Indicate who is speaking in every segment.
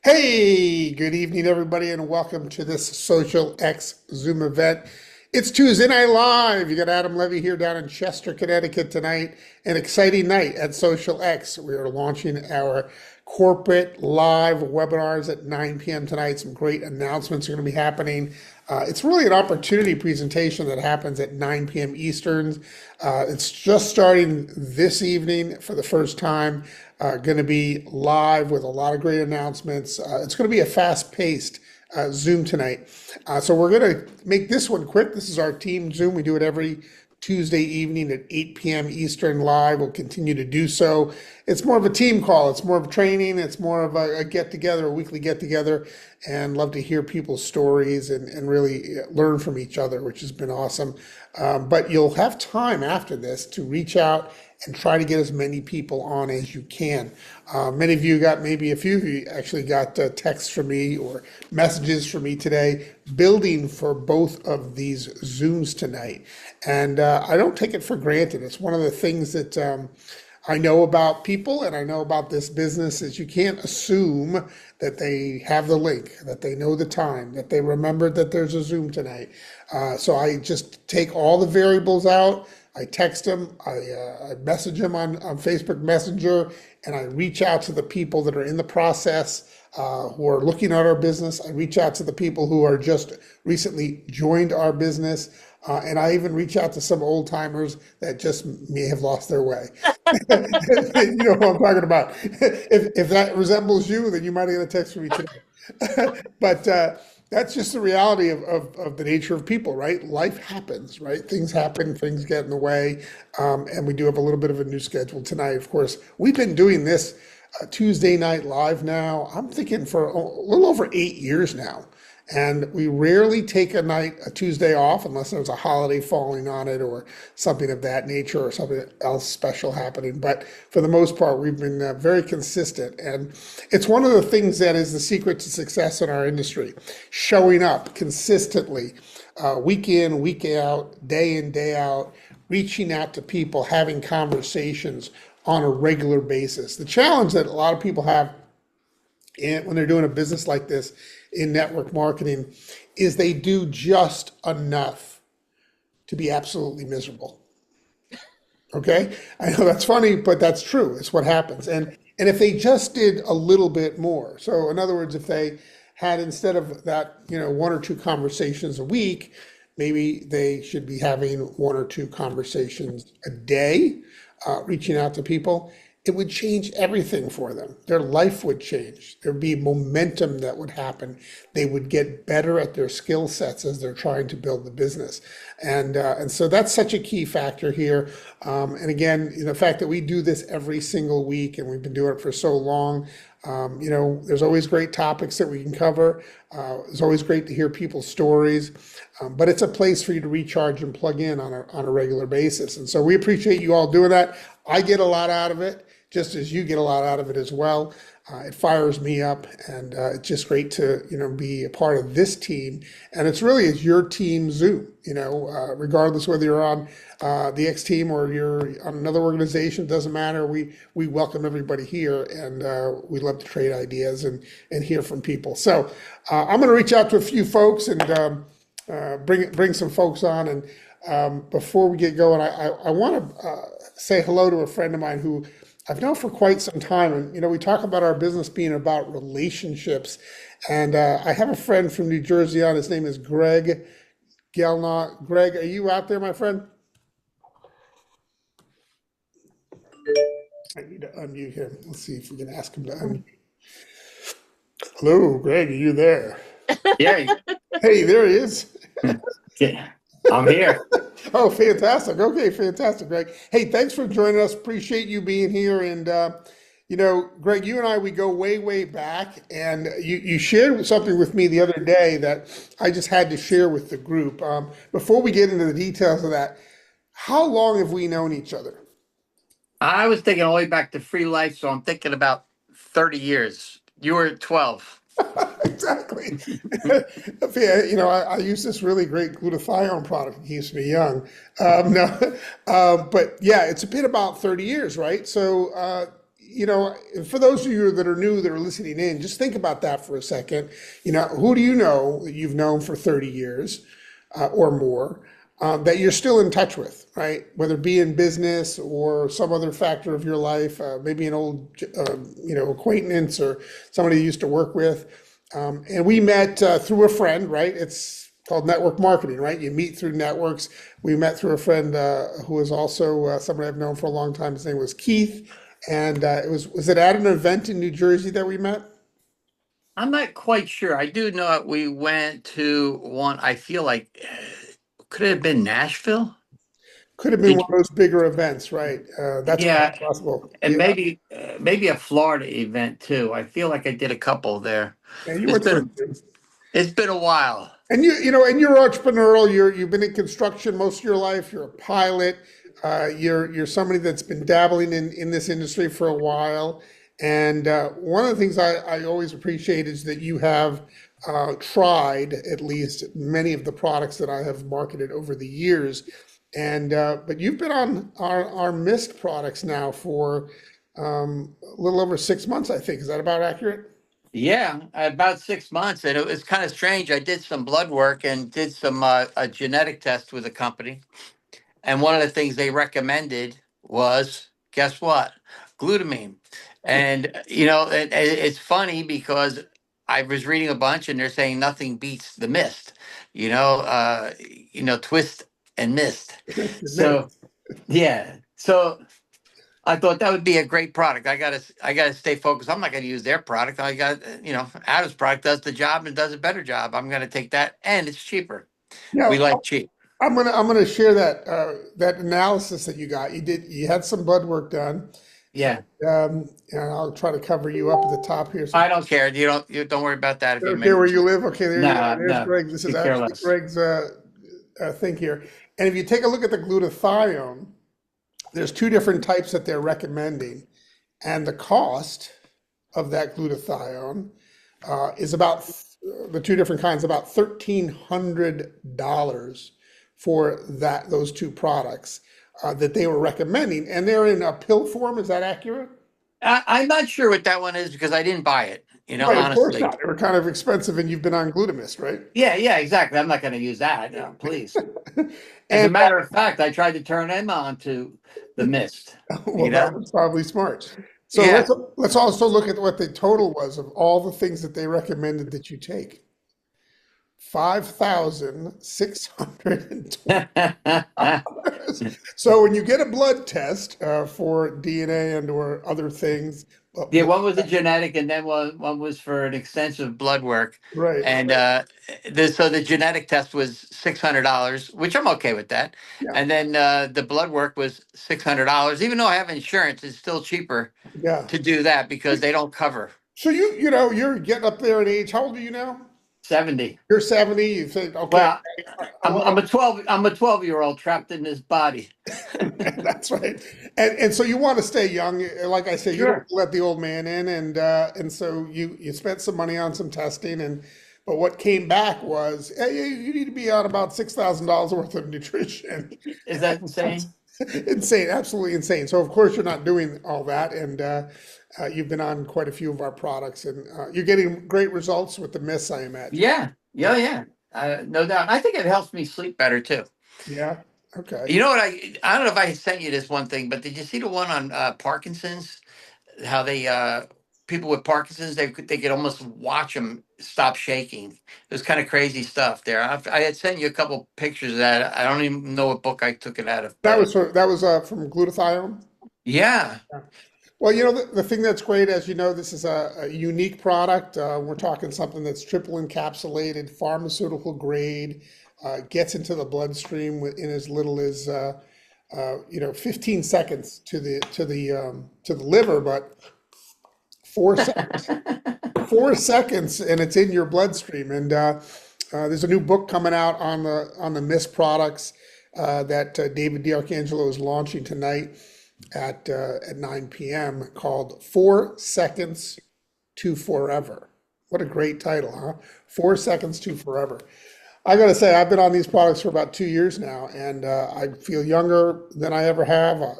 Speaker 1: Hey, good evening, everybody, and welcome to this Social X Zoom event. It's Tuesday Night Live. You got Adam Levy here down in Chester, Connecticut tonight. An exciting night at Social X. We are launching our corporate live webinars at 9 p.m. tonight. Some great announcements are going to be happening. It's really an opportunity presentation that happens at 9 p.m. Eastern. It's just starting this evening for the first time. Going to be live with a lot of great announcements. It's going to be a fast-paced Zoom tonight. So we're going to make this one quick. This is our team Zoom. We do it every Tuesday evening at 8 p.m. Eastern live. We'll continue to do so. It's more of a team call. It's more of training. It's more of a get-together, a weekly get-together, and love to hear people's stories and really learn from each other, which has been awesome. But you'll have time after this to reach out and try to get as many people on as you can. Many of you got, maybe a few of you actually got texts from me or messages from me today, building for both of these Zooms tonight. And I don't take it for granted. It's one of the things that I know about people and I know about this business is you can't assume that they have the link, that they know the time, that they remembered that there's a Zoom tonight. So I just take all the variables out. I text them, I message them on Facebook Messenger, and I reach out to the people that are in the process, who are looking at our business. I reach out to the people who are just recently joined our business, and I even reach out to some old timers that just may have lost their way. You know what I'm talking about. If that resembles you, then you might get a text from me today. But that's just the reality of the nature of people, right? Life happens, right? Things happen, things get in the way. And we do have a little bit of a new schedule tonight. Of course, we've been doing this Tuesday Night Live now, I'm thinking for a little over 8 years now. And we rarely take a Tuesday off unless there's a holiday falling on it or something of that nature or something else special happening. But for the most part, we've been very consistent. And it's one of the things that is the secret to success in our industry, showing up consistently, week in, week out, day in, day out, reaching out to people, having conversations on a regular basis. The challenge that a lot of people have when they're doing a business like this in network marketing is they do just enough to be absolutely miserable. Okay? I know that's funny, but that's true. It's what happens. And if they just did a little bit more, so in other words, if they had instead of that, one or two conversations a week, maybe they should be having one or two conversations a day, reaching out to people. It would change everything for them. Their life would change. There'd be momentum that would happen. They would get better at their skill sets as they're trying to build the business. And so that's such a key factor here. And again, the fact that we do this every single week and we've been doing it for so long, there's always great topics that we can cover. It's always great to hear people's stories, but it's a place for you to recharge and plug in on a regular basis. And so we appreciate you all doing that. I get a lot out of it, just as you get a lot out of it as well. It fires me up, and it's just great to be a part of this team. And it's your team Zoom. Regardless whether you're on the X team or you're on another organization, doesn't matter. We welcome everybody here, and we love to trade ideas and hear from people. So I'm going to reach out to a few folks and bring some folks on. And before we get going, I want to say hello to a friend of mine who I've known for quite some time. And, we talk about our business being about relationships. And I have a friend from New Jersey on. His name is Greg Gelnaugh. Greg, are you out there, my friend? I need to unmute him. Let's see if we can ask him to unmute. Hello, Greg, are you there?
Speaker 2: Yeah.
Speaker 1: Hey, there he is.
Speaker 2: Yeah, I'm here.
Speaker 1: Oh, fantastic. Okay, fantastic, Greg. Hey, thanks for joining us. Appreciate you being here. And, Greg, you and I, we go way, way back. And you shared something with me the other day that I just had to share with the group. Before we get into the details of that, how long have we known each other?
Speaker 2: I was thinking all the way back to free life, so I'm thinking about 30 years. You were 12.
Speaker 1: Exactly. I use this really great glutathione product. It keeps me young. No, but yeah, it's been about 30 years, right? So for those of you that are new that are listening in, just think about that for a second. Who do you know that you've known for 30 years or more that you're still in touch with, right? Whether it be in business or some other factor of your life, maybe an old, acquaintance or somebody you used to work with. And we met through a friend, right? It's called network marketing, right? You meet through networks. We met through a friend who was also somebody I've known for a long time. His name was Keith, and was it at an event in New Jersey that we met?
Speaker 2: I'm not quite sure. I do know that we went to one. I feel like could it have been Nashville?
Speaker 1: Could have been
Speaker 2: Did
Speaker 1: one of those bigger events, right? That's quite
Speaker 2: yeah,
Speaker 1: possible.
Speaker 2: and
Speaker 1: Yeah,
Speaker 2: maybe a Florida event too. I feel like I did a couple there.
Speaker 1: yeah, you
Speaker 2: It's
Speaker 1: went to a
Speaker 2: been
Speaker 1: few.
Speaker 2: it's been a while.
Speaker 1: And and you're entrepreneurial. You've been in construction most of your life. You're a pilot. You're somebody that's been dabbling in this industry for a while. And one of the things I always appreciate is that you have tried at least many of the products that I have marketed over the years. And but you've been on our mist products now for a little over 6 months, I think. Is that about accurate?
Speaker 2: Yeah, about 6 months, and it was kind of strange. I did some blood work and did some a genetic test with a company, and one of the things they recommended was, guess what? Glutamine. And it's funny because I was reading a bunch, and they're saying nothing beats the mist. Twist and mist. So yeah, so I thought that would be a great product. I gotta stay focused. I'm not gonna use their product. Adam's product does the job and does a better job. I'm gonna take that, and it's cheaper. We
Speaker 1: Yeah,
Speaker 2: like cheap.
Speaker 1: I'm gonna share that analysis that you got. You had some blood work done,
Speaker 2: Yeah,
Speaker 1: and I'll try to cover you up at the top here. So
Speaker 2: I don't care. You don't worry about that if
Speaker 1: I
Speaker 2: you
Speaker 1: don't
Speaker 2: make
Speaker 1: care
Speaker 2: a
Speaker 1: where you
Speaker 2: mistake.
Speaker 1: live. Okay, there you are.
Speaker 2: No,
Speaker 1: There's
Speaker 2: no,
Speaker 1: Greg. This is
Speaker 2: could care
Speaker 1: actually
Speaker 2: less.
Speaker 1: Greg's thing here. And if you take a look at the glutathione, there's two different types that they're recommending, and the cost of that glutathione is about the two different kinds, about $1,300 for those two products that they were recommending, and they're in a pill form. Is that accurate?
Speaker 2: I'm not sure what that one is because I didn't buy it.
Speaker 1: Right, of course
Speaker 2: Honestly.
Speaker 1: not. They were kind of expensive, and you've been on glutamist, right?
Speaker 2: Yeah, yeah, exactly. I'm not going to use that. No, please. As a
Speaker 1: And
Speaker 2: matter of fact, I tried to turn them on to the mist.
Speaker 1: well,
Speaker 2: You
Speaker 1: that
Speaker 2: know?
Speaker 1: was probably smart. So
Speaker 2: Yeah.
Speaker 1: let's also look at what the total was of all the things that they recommended that you take. 5,620. So when you get a blood test for DNA and or other things,
Speaker 2: Yeah, one was a genetic, and then one was for an extensive blood work.
Speaker 1: right?
Speaker 2: And so the genetic test was $600, which I'm okay with that.
Speaker 1: Yeah,
Speaker 2: And then the blood work was $600. Even though I have insurance, it's still cheaper
Speaker 1: yeah.
Speaker 2: to do that because they don't cover
Speaker 1: So you're getting up there in age. How old are you now?
Speaker 2: 70.
Speaker 1: You're 70. You think, okay,
Speaker 2: Well,
Speaker 1: I want
Speaker 2: I'm a 12-year-old trapped in this body.
Speaker 1: That's right. And so you want to stay young. Like I say, you don't
Speaker 2: Sure.
Speaker 1: let the old man in, and so you spent some money on some testing, and but what came back was, hey, you need to be on about $6,000 worth of nutrition.
Speaker 2: Is that
Speaker 1: That's
Speaker 2: insane?
Speaker 1: insane, absolutely insane. So of course you're not doing all that, and you've been on quite a few of our products, and you're getting great results with the miss, I imagine.
Speaker 2: Yeah. Yeah, yeah. No doubt. I think it helps me sleep better too.
Speaker 1: Yeah. Okay.
Speaker 2: You know what? I don't know if I sent you this one thing, but did you see the one on Parkinson's? How they people with Parkinson's they could almost watch them stop shaking. It was kind of crazy stuff there. I had sent you a couple pictures of that. I don't even know what book I took it out of, but
Speaker 1: That was from glutathione.
Speaker 2: yeah,
Speaker 1: Well, the thing that's great, as you know, this is a unique product. We're talking something that's triple encapsulated, pharmaceutical grade, gets into the bloodstream in as little as 15 seconds to the liver, but 4 seconds, 4 seconds, and it's in your bloodstream. And there's a new book coming out on the mist products that David DiArcangelo is launching tonight at 9 p.m. called 4 Seconds to Forever. What a great title, huh? 4 Seconds to Forever. I gotta say, I've been on these products for about 2 years now, and I feel younger than I ever have. I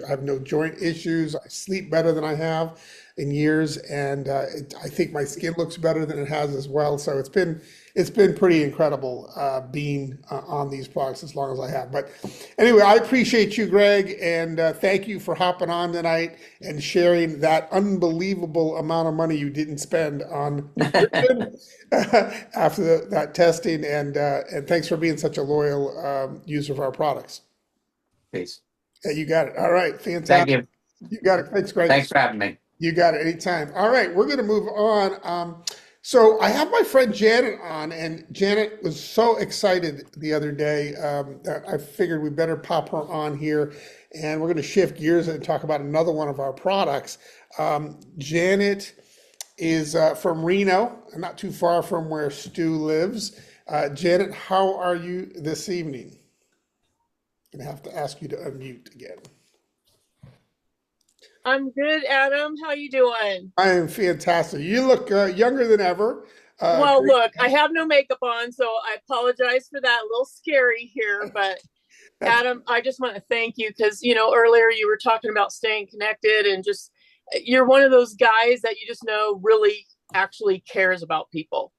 Speaker 1: have no joint issues. I sleep better than I have in years, and I think my skin looks better than it has as well. So it's been pretty incredible being on these products as long as I have. But anyway, I appreciate you, Greg, and thank you for hopping on tonight and sharing that unbelievable amount of money you didn't spend on nutrition after that testing. And thanks for being such a loyal user of our products.
Speaker 2: Peace.
Speaker 1: Yeah, you got it. All right,
Speaker 2: Thank
Speaker 1: fantastic.
Speaker 2: you.
Speaker 1: You got it. Thanks, Greg.
Speaker 2: Thanks for having me.
Speaker 1: You got it anytime. All right, we're going to move on. So I have my friend Janet on, and Janet was so excited the other day that I figured we better pop her on here, and we're going to shift gears and talk about another one of our products. Janet is from Reno, not too far from where Stu lives. Janet, how are you this evening? I'm gonna have to ask you to unmute again.
Speaker 3: I'm good, Adam. How you doing?
Speaker 1: I am fantastic. You look younger than ever.
Speaker 3: Well,
Speaker 1: Great.
Speaker 3: look, I have no makeup on, so I apologize for that. A little scary here, but
Speaker 1: That's
Speaker 3: Adam, I just want to thank you because, earlier you were talking about staying connected and just you're one of those guys that you just know really actually cares about people.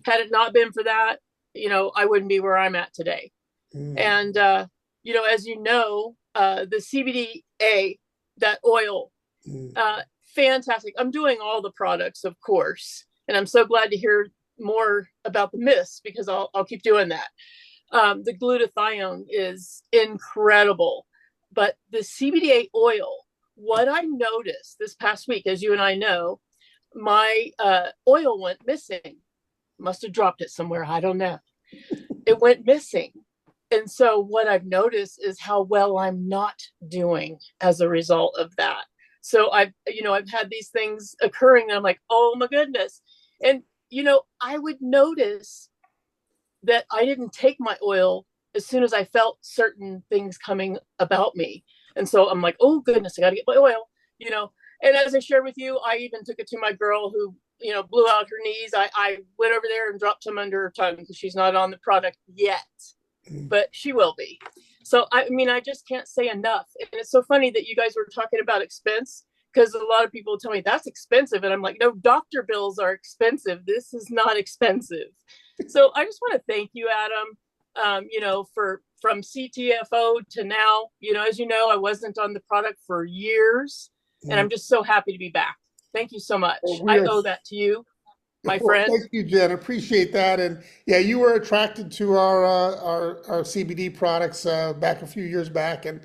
Speaker 3: Had it not been for that, I wouldn't be where I'm at today.
Speaker 1: mm,
Speaker 3: And, as you know, the CBDA, that oil,
Speaker 1: mm.
Speaker 3: fantastic. I'm doing all the products, of course, and I'm so glad to hear more about the mist because I'll keep doing that. The glutathione is incredible, but the CBDA oil, what I noticed this past week, as you and I know, my oil went missing. Must have dropped it somewhere. I don't know. It went missing. And so what I've noticed is how well I'm not doing as a result of that. So I've had these things occurring and I'm like, oh my goodness. And, I would notice that I didn't take my oil as soon as I felt certain things coming about me. And so I'm like, oh goodness, I got to get my oil. And as I shared with you, I even took it to my girl who, blew out her knees. I went over there and dropped some under her tongue because she's not on the product yet, but she will be. So, I just can't say enough. And it's so funny that you guys were talking about expense because a lot of people tell me that's expensive. And I'm like, no, doctor bills are expensive. This is not expensive. So I just want to thank you, Adam, for from CTFO to now. As you know, I wasn't on the product for years and
Speaker 1: Mm.
Speaker 3: I'm just so happy to be back. Thank you so much.
Speaker 1: Well, we
Speaker 3: I
Speaker 1: are.
Speaker 3: owe that to you, my
Speaker 1: Well,
Speaker 3: friend.
Speaker 1: thank you, Jen. Appreciate that. And yeah, you were attracted to our CBD products back a few years back, and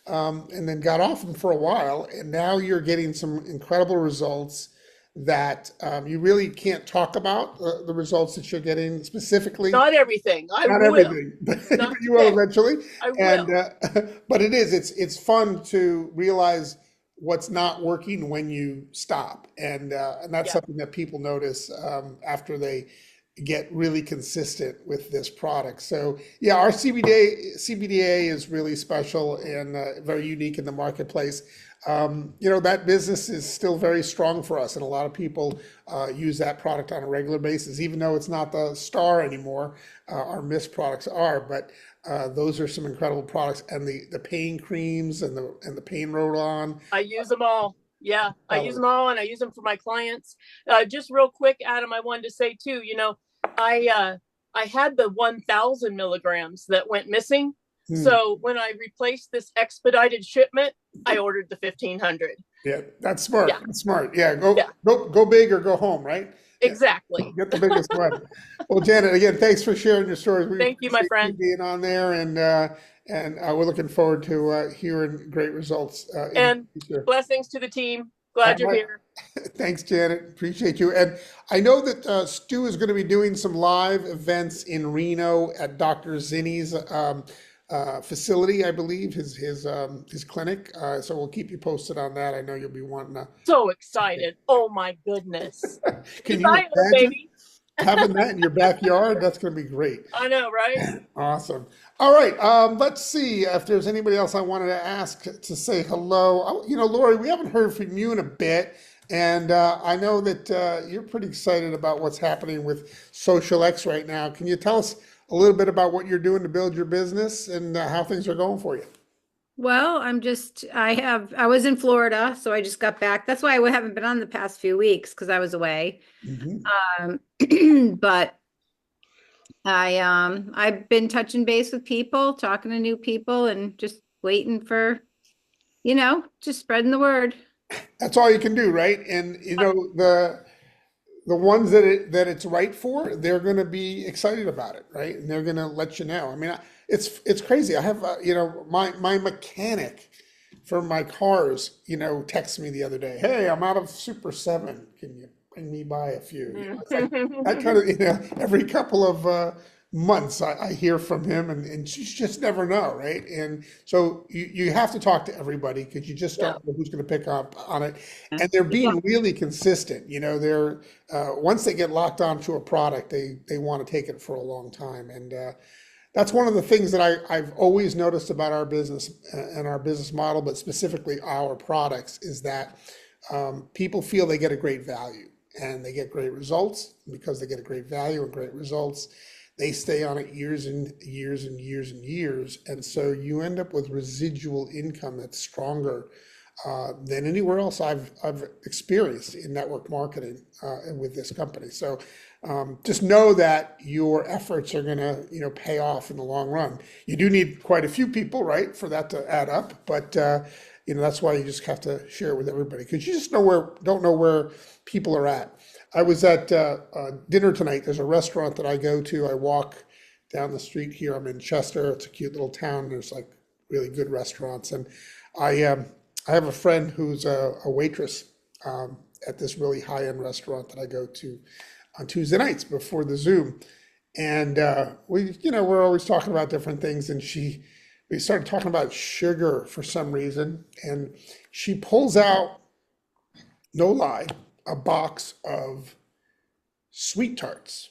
Speaker 1: then got off them for a while, and now you're getting some incredible results that you really can't talk about the results that you're getting specifically.
Speaker 3: Not everything. I
Speaker 1: Not
Speaker 3: will.
Speaker 1: everything, but
Speaker 3: Not
Speaker 1: you will
Speaker 3: today.
Speaker 1: eventually.
Speaker 3: I
Speaker 1: And
Speaker 3: will.
Speaker 1: but it's fun to realize what's not working when you stop, and that's
Speaker 3: Yeah.
Speaker 1: something that people notice after they get really consistent with this product. So yeah, our CBDA is really special and very unique in the marketplace. That business is still very strong for us, and a lot of people use that product on a regular basis, even though it's not the star anymore. Our mist products are, but those are some incredible products, and the pain creams and the pain roll-on.
Speaker 3: I use them all. Yeah, I use
Speaker 1: Uh,
Speaker 3: them all, and I use them for my clients. Just real quick, Adam, I wanted to say too. I had the 1,000 milligrams that went missing.
Speaker 1: hmm,
Speaker 3: So when I replaced this expedited shipment, I ordered the 1,500.
Speaker 1: yeah, that's smart.
Speaker 3: Yeah,
Speaker 1: That's smart. Yeah, go
Speaker 3: yeah,
Speaker 1: go go big or go home, right? Yeah,
Speaker 3: exactly.
Speaker 1: get the biggest one. Well, Janet, again, thanks for sharing your stories. We
Speaker 3: Thank you, my
Speaker 1: appreciate you
Speaker 3: friend.
Speaker 1: being on there, and we're looking forward to hearing great results in the
Speaker 3: And
Speaker 1: future.
Speaker 3: blessings to the team.
Speaker 1: All
Speaker 3: Glad you're
Speaker 1: right.
Speaker 3: here.
Speaker 1: Thanks, Janet. Appreciate you. And I know that Stu is going to be doing some live events in Reno at Dr. Zinni's facility, I believe, his clinic. So we'll keep you posted on that. I know you'll be wanting to.
Speaker 3: So excited. Oh my goodness.
Speaker 1: Can you
Speaker 3: Desire,
Speaker 1: imagine
Speaker 3: baby.
Speaker 1: having that in your backyard? That's going to be great.
Speaker 3: I know, right?
Speaker 1: Awesome. All right. Let's see if there's anybody else I wanted to ask to say hello. Lori, we haven't heard from you in a bit. And I know that you're pretty excited about what's happening with Social X right now. Can you tell us a little bit about what you're doing to build your business and how things are going for you.
Speaker 4: Well, I was in Florida, so I just got back. That's why I haven't been on the past few weeks because I was away.
Speaker 1: Mhm.
Speaker 4: Um, but I've been touching base with people, talking to new people and just waiting for, just spreading the word.
Speaker 1: That's all you can do, right? And the ones that it's right for, they're going to be excited about it, right? And they're going to let you know. I mean, it's crazy. I have my mechanic for my cars, texted me the other day. Hey, I'm out of Super 7. Can you bring me by a few? It's like that kind of, every couple of months I hear from him, and you just never know, right? And so you have to talk to everybody because you just
Speaker 3: Yeah.
Speaker 1: don't know who's going to pick up on it. And they're being really consistent. They're once they get locked onto a product, they want to take it for a long time. And that's one of the things that I've always noticed about our business and our business model, but specifically our products, is that people feel they get a great value and they get great results. Because they get a great value and great results, they stay on it years and years and years and years. And so you end up with residual income that's stronger than anywhere else I've experienced in network marketing and with this company. So just know that your efforts are going to pay off in the long run. You do need quite a few people, right, for that to add up, but that's why you just have to share it with everybody because you just don't know where people are at. I was at dinner tonight. There's a restaurant that I go to. I walk down the street here. I'm in Chester. It's a cute little town. There's like really good restaurants, and I have a friend who's a waitress at this really high-end restaurant that I go to on Tuesday nights before the Zoom. And we're always talking about different things. And we started talking about sugar for some reason. And she pulls out, no lie, a box of sweet tarts.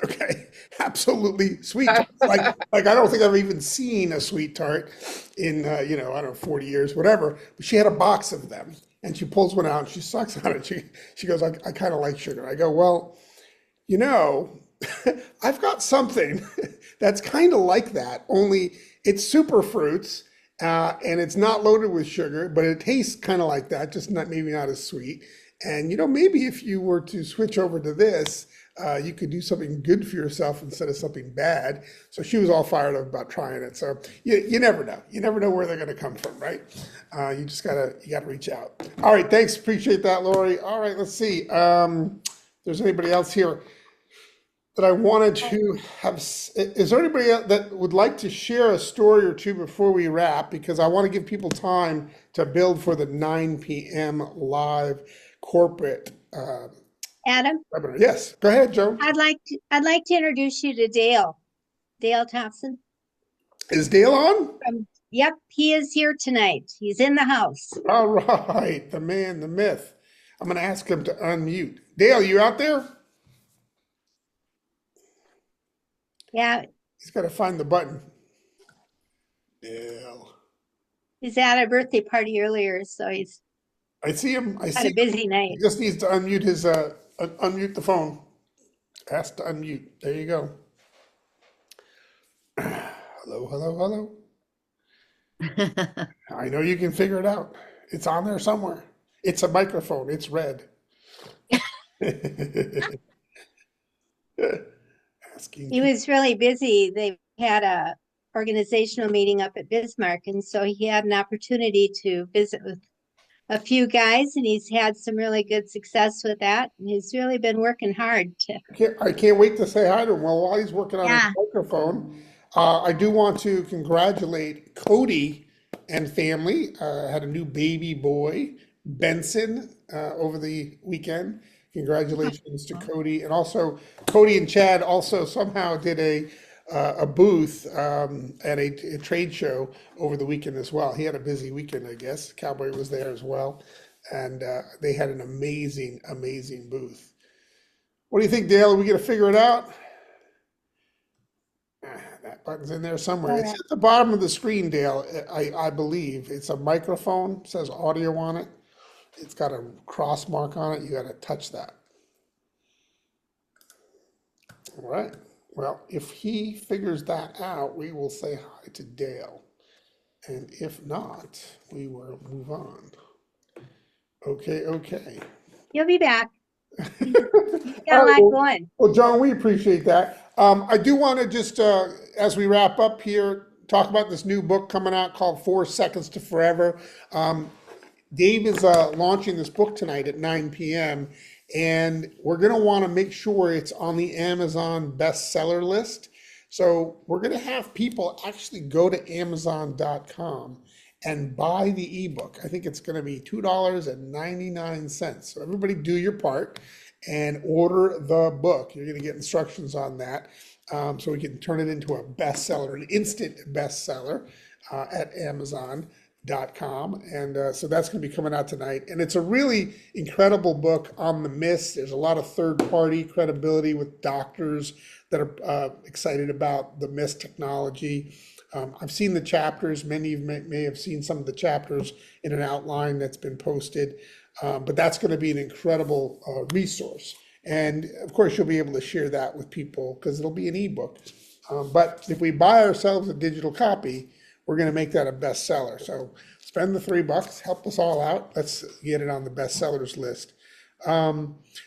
Speaker 1: Okay, absolutely sweet tart. Like I don't think I've even seen a sweet tart in I don't know 40 years, whatever. But she had a box of them, and she pulls one out and she sucks on it. She goes, I kind of like sugar. I go, well, you know, I've got something that's kind of like that. Only it's super fruits. And it's not loaded with sugar, but it tastes kind of like that, just maybe not as sweet. And maybe if you were to switch over to this, you could do something good for yourself instead of something bad. So she was all fired up about trying it. So you never know. You never know where they're going to come from, right? You just gotta reach out. All right, thanks. Appreciate that, Lori. All right, let's see. If there's anybody else here that I wanted to have. Is there anybody else that would like to share a story or two before we wrap? Because I want to give people time to build for the 9 p.m. live corporate
Speaker 5: Adam,
Speaker 1: webinar. Yes, go ahead, Joe.
Speaker 5: I'd like to introduce you to Dale Thompson.
Speaker 1: Is Dale on?
Speaker 5: Yep, he is here tonight. He's in the house.
Speaker 1: All right, the man, the myth. I'm going to ask him to unmute. Dale, you out there?
Speaker 5: Yeah,
Speaker 1: He's got to find the button. Dale.
Speaker 5: he's at a birthday party earlier, so he's
Speaker 1: I see him. I
Speaker 5: had
Speaker 1: see
Speaker 5: a busy night.
Speaker 1: He just needs to unmute unmute the phone. Has to unmute. There you go. Hello, hello, hello. I know you can figure it out. It's on there somewhere. It's a microphone. It's red. Asking.
Speaker 5: He was really busy. They had a organizational meeting up at Bismarck, and so he had an opportunity to visit with a few guys, and he's had some really good success with that. And he's really been working hard to.
Speaker 1: I can't wait to say hi to him. Well, while he's working on his
Speaker 5: Yeah.
Speaker 1: microphone, I do want to congratulate Cody and family. Had a new baby boy, Benson, over the weekend. Congratulations to Cody, and also Cody and Chad also somehow did a booth at a trade show over the weekend as well. He had a busy weekend, I guess. Cowboy was there as well, and they had an amazing, amazing booth. What do you think, Dale? Are we gonna figure it out? That button's in there somewhere. It's at the bottom of the screen, Dale. I believe it's a microphone. It says audio on it. It's got a cross mark on it. You got to touch that. All right. Well, if he figures that out, we will say hi to Dale. And if not, we will move on. Okay, okay.
Speaker 5: You'll be back. He's got
Speaker 1: All
Speaker 5: a
Speaker 1: right,
Speaker 5: lot going.
Speaker 1: well, John, we appreciate that. I do want to just, as we wrap up here, talk about this new book coming out called 4 Seconds to Forever. Dave is launching this book tonight at 9 p.m. And we're going to want to make sure it's on the Amazon bestseller list. So we're going to have people actually go to Amazon.com and buy the ebook. I think it's going to be $2.99. So everybody do your part and order the book. You're going to get instructions on that. So we can turn it into a bestseller, an instant bestseller at Amazon.com. And so that's going to be coming out tonight. And it's a really incredible book on the myths. There's a lot of third-party credibility with doctors that are excited about the mist technology. I've seen the chapters. Many of you may have seen some of the chapters in an outline that's been posted. But that's going to be an incredible resource. And of course, you'll be able to share that with people because it'll be an ebook. But if we buy ourselves a digital copy, we're going to make that a bestseller. So spend the $3, help us all out. Let's get it on the bestsellers list.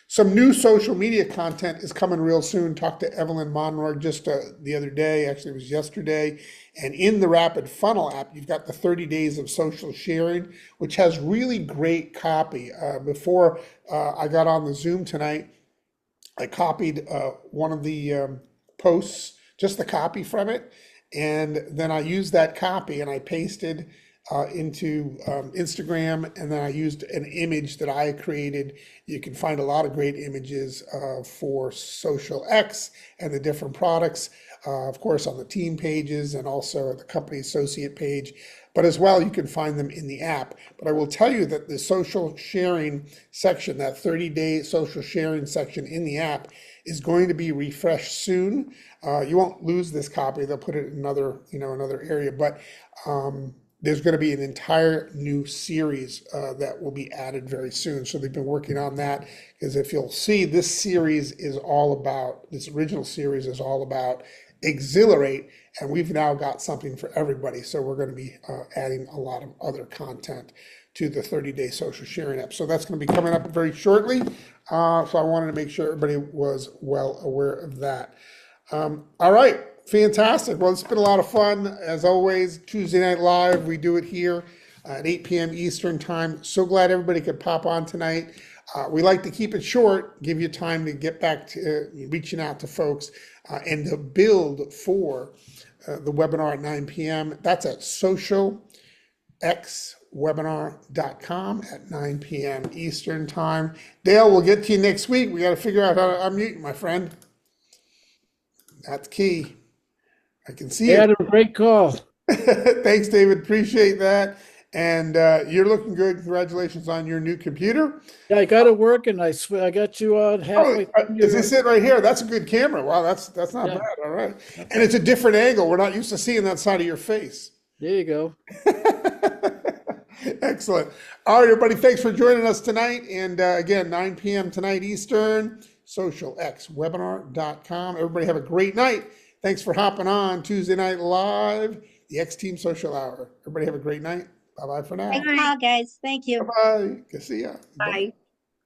Speaker 1: Some new social media content is coming real soon. Talked to Evelyn Monroy just the other day, actually it was yesterday. And in the Rapid Funnel app, you've got the 30 days of social sharing, which has really great copy. Before I got on the Zoom tonight, I copied one of the posts, just the copy from it. And then I used that copy and I pasted into Instagram, and then I used an image that I created. You can find a lot of great images for Social X and the different products, of course, on the team pages and also the company associate page. But as well, you can find them in the app. But I will tell you that the social sharing section, that 30-day social sharing section in the app, is going to be refreshed soon. You won't lose this copy. They'll put it in another area. But there's going to be an entire new series that will be added very soon. So they've been working on that, because if you'll see, this original series is all about exhilarate, and we've now got something for everybody. So we're going to be adding a lot of other content to the 30-day social sharing app. So that's going to be coming up very shortly. So I wanted to make sure everybody was well aware of that. All right. Fantastic. Well, it's been a lot of fun. As always, Tuesday Night Live, we do it here at 8 p.m. Eastern Time. So glad everybody could pop on tonight. We like to keep it short, give you time to get back to reaching out to folks and to build for the webinar at 9 p.m. That's at socialxwebinar.com at 9 p.m. Eastern Time. Dale, we'll get to you next week. We got to figure out how to unmute, my friend. That's key. I can see it.
Speaker 6: Adam, great call.
Speaker 1: Thanks, David. Appreciate that. And you're looking good. Congratulations on your new computer.
Speaker 6: Yeah, I got it working. I swear I got you on halfway.
Speaker 1: Is this it right here? That's a good camera. Wow, that's not
Speaker 6: Yeah.
Speaker 1: bad. All right. And it's a different angle. We're not used to seeing that side of your face.
Speaker 6: There you go.
Speaker 1: Excellent. All right, everybody. Thanks for joining us tonight. And again, 9 p.m. tonight Eastern, socialxwebinar.com. Everybody have a great night. Thanks for hopping on Tuesday Night Live, the X Team Social Hour. Everybody have a great night. Bye-bye for now.
Speaker 5: Great call, guys. Thank you.
Speaker 1: Bye-bye. Good to see ya.
Speaker 4: Bye.